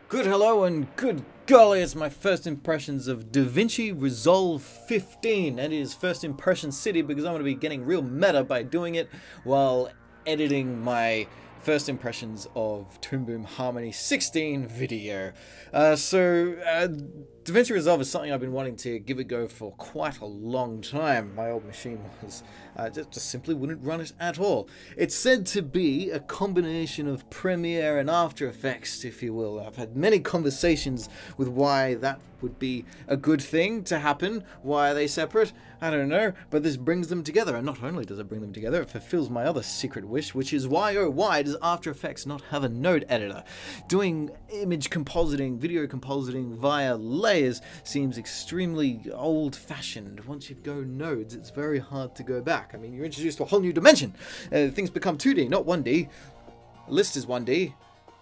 Good hello and good golly, it's my first impressions of DaVinci Resolve 15, and it is first impression city because I'm going to be getting real meta by doing it while editing my first impressions of Toon Boom Harmony 16 video. DaVinci Resolve is something I've been wanting to give a go for quite a long time. My old machine was just simply wouldn't run it at all. It's said to be a combination of Premiere and After Effects, if you will. I've had many conversations with why that would be a good thing to happen. Why are they separate? I don't know, but this brings them together, and not only does it bring them together, it fulfills my other secret wish, which is why, oh why, does After Effects not have a node editor? Doing image compositing, video compositing via layers seems extremely old-fashioned. Once you go nodes, it's very hard to go back. I mean, you're introduced to a whole new dimension. Things become 2D, not 1D. A list is 1D,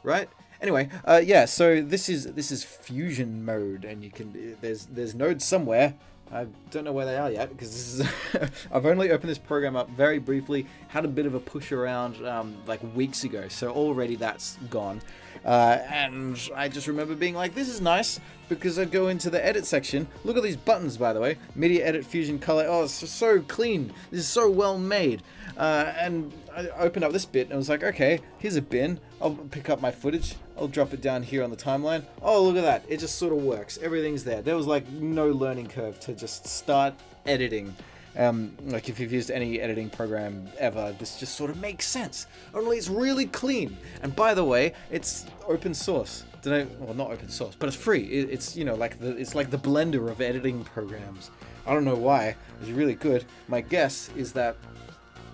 right? Anyway, yeah. So this is fusion mode, and you can there's nodes somewhere. I don't know where they are yet because this is I've only opened this program up very briefly, had a bit of a push around like weeks ago, so already that's gone. And I just remember being like, this is nice, because I'd go into the edit section. Look at these buttons, by the way. Media Edit, Fusion, Color. Oh, it's so clean. This is so well made. And I opened up this bit and I was like, okay, here's a bin. I'll pick up my footage. I'll drop it down here on the timeline. Oh, look at that. It just sort of works. Everything's there. There was like no learning curve to just start editing. Like if you've used any editing program ever, this just sort of makes sense. Only it's really clean. And by the way, it's open source. Well, not open source, but it's free. It's, you know, like it's like the Blender of editing programs. I don't know why. It's really good. My guess is that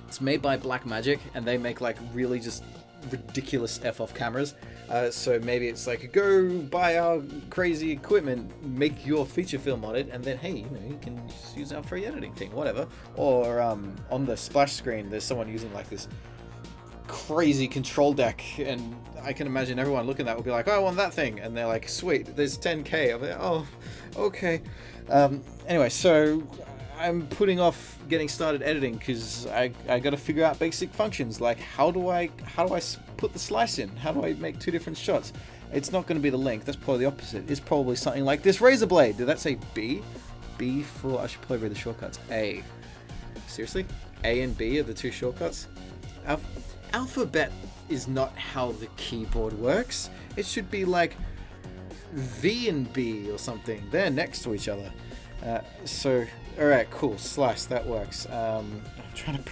it's made by Blackmagic, and they make like really just ridiculous f-off cameras. So maybe it's like, go buy our crazy equipment, make your feature film on it, and then hey, you know, you can just use our free editing thing, whatever. Or on the splash screen, there's someone using like this crazy control deck, and I can imagine everyone looking at that will be like, oh, I want that thing, and they're like, sweet, there's 10k. I'm like, oh, okay. Anyway, so I'm putting off getting started editing because I got to figure out basic functions, like how do I put the slice in? How do I make two different shots? It's not going to be the length. That's probably the opposite. It's probably something like this razor blade. Did that say B? B for, I should probably read the shortcuts. A. Seriously? A and B are the two shortcuts? Alphabet is not how the keyboard works. It should be like V and B or something. They're next to each other. So, alright, cool. Slice, that works. I'm trying to...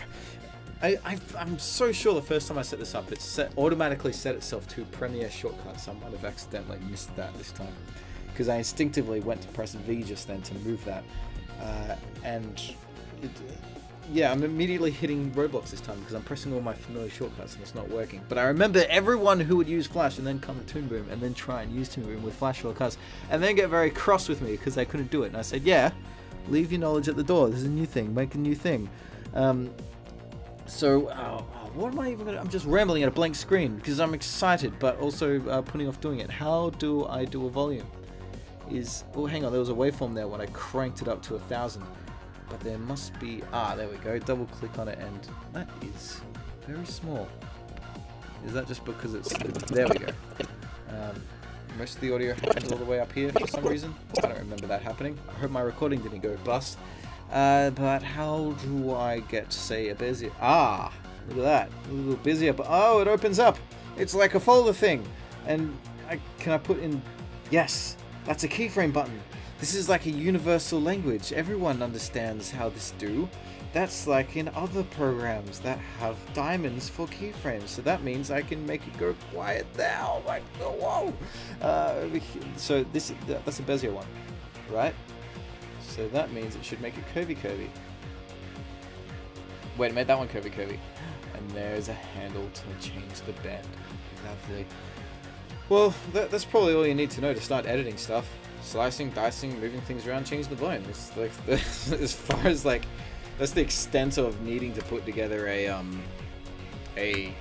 I'm so sure the first time I set this up, it automatically set itself to Premiere shortcuts. I might have accidentally missed that this time, because I instinctively went to press V just then to move that. Yeah, I'm immediately hitting roadblocks this time because I'm pressing all my familiar shortcuts and it's not working. But I remember everyone who would use Flash and then come to Toon Boom and then try and use Toon Boom with Flash shortcuts and then get very cross with me because they couldn't do it. And I said, yeah, leave your knowledge at the door. This is a new thing. Make a new thing. What am I even gonna... I'm just rambling at a blank screen because I'm excited but also putting off doing it. How do I do a volume? Oh, hang on. There was a waveform there when I cranked it up to 1000. But there must be... there we go. Double click on it and that is very small. Is that just because it's... There we go. Most of the audio happens all the way up here for some reason. I don't remember that happening. I hope my recording didn't go bust. But how do I get, say, a Bezier? Look at that. A little Bezier. Oh, it opens up. It's like a folder thing. And can I put in... Yes, that's a keyframe button. This is like a universal language. Everyone understands how this do. That's like in other programs that have diamonds for keyframes. So that means I can make it go quiet now. Like, whoa. So that's a Bezier one, right? So that means it should make it curvy. Wait, it made that one curvy. And there's a handle to change the bend. Lovely. Well, that's probably all you need to know to start editing stuff. Slicing, dicing, moving things around, changing the volume. It's like as far as like that's the extent of needing to put together a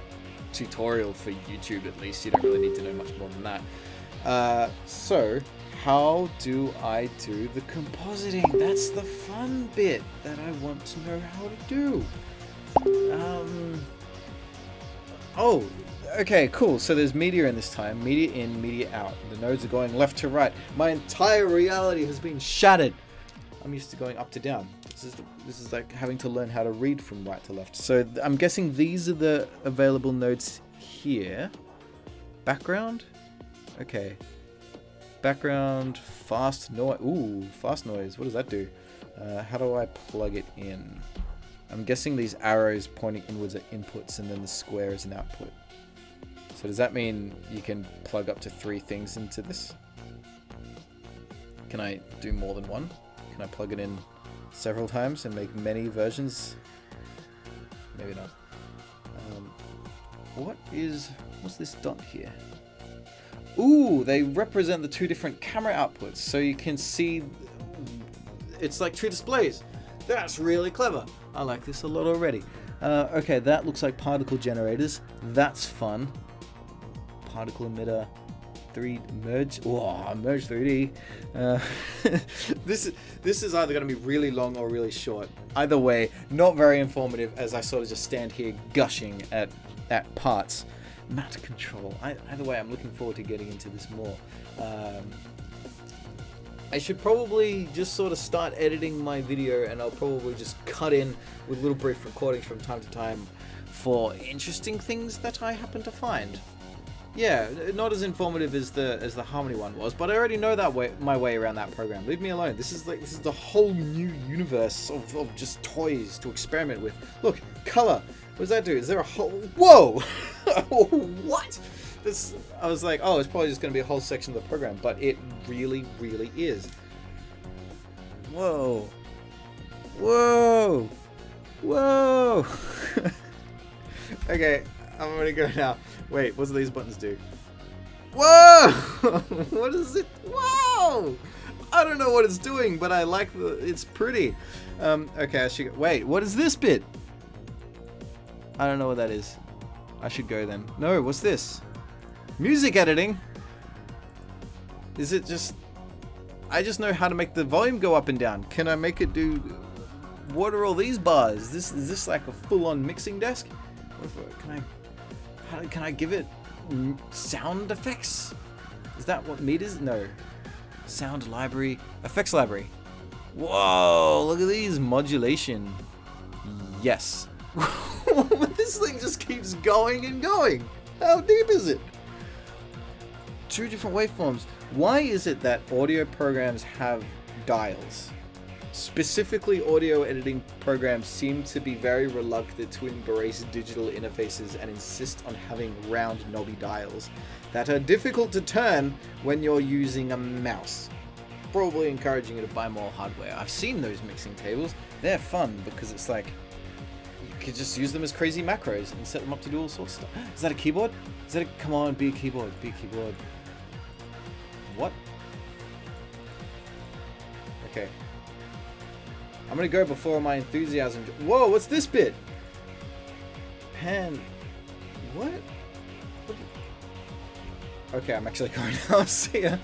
tutorial for YouTube. At least you don't really need to know much more than that. So how do I do the compositing? That's the fun bit that I want to know how to do. Okay, cool. So there's media in this time. Media in, media out. The nodes are going left to right. My entire reality has been shattered. I'm used to going up to down. This is like having to learn how to read from right to left. So I'm guessing these are the available nodes here. Background? Okay. Background, fast noise. Ooh, fast noise. What does that do? How do I plug it in? I'm guessing these arrows pointing inwards are inputs and then the square is an output. So does that mean you can plug up to 3 things into this? Can I do more than one? Can I plug it in several times and make many versions? Maybe not. What's this dot here? Ooh, they represent the 2 different camera outputs. So you can see, it's like 2 displays. That's really clever. I like this a lot already. Okay, that looks like particle generators. That's fun. Particle emitter, 3 merge. Whoa, merge 3D. This is either going to be really long or really short. Either way, not very informative as I sort of just stand here gushing at parts. Matte control. Either way, I'm looking forward to getting into this more. I should probably just sort of start editing my video, and I'll probably just cut in with little brief recordings from time to time for interesting things that I happen to find. Yeah, not as informative as the Harmony one was, but I already know my way around that program. Leave me alone. This is the whole new universe of just toys to experiment with. Look, color. What does that do? Is there a whole... Whoa! What? I was like, oh, it's probably just going to be a whole section of the program, but it really, really is. Whoa. Whoa. Whoa. Okay, I'm going to go now. Wait, what do these buttons do? Whoa! What is it? Whoa! I don't know what it's doing, but I like it's pretty. Okay, I should go. Wait, what is this bit? I don't know what that is. I should go then. No, what's this? Music editing? Is it just... I just know how to make the volume go up and down. Can I make it do... What are all these bars? Is this like a full-on mixing desk? Can I give it sound effects? Is that what meters? No. Sound library. Effects library. Whoa, look at these. Modulation. Yes. This thing just keeps going and going. How deep is it? 2 different waveforms. Why is it that audio programs have dials? Specifically, audio editing programs seem to be very reluctant to embrace digital interfaces and insist on having round knobby dials that are difficult to turn when you're using a mouse. Probably encouraging you to buy more hardware. I've seen those mixing tables. They're fun because it's like you could just use them as crazy macros and set them up to do all sorts of stuff. Is that a keyboard? Is that a... Come on, be a keyboard. Be a keyboard. What? Okay. I'm gonna go before my enthusiasm... Whoa, what's this bit? Pan... What? Okay, I'm actually going now. See ya.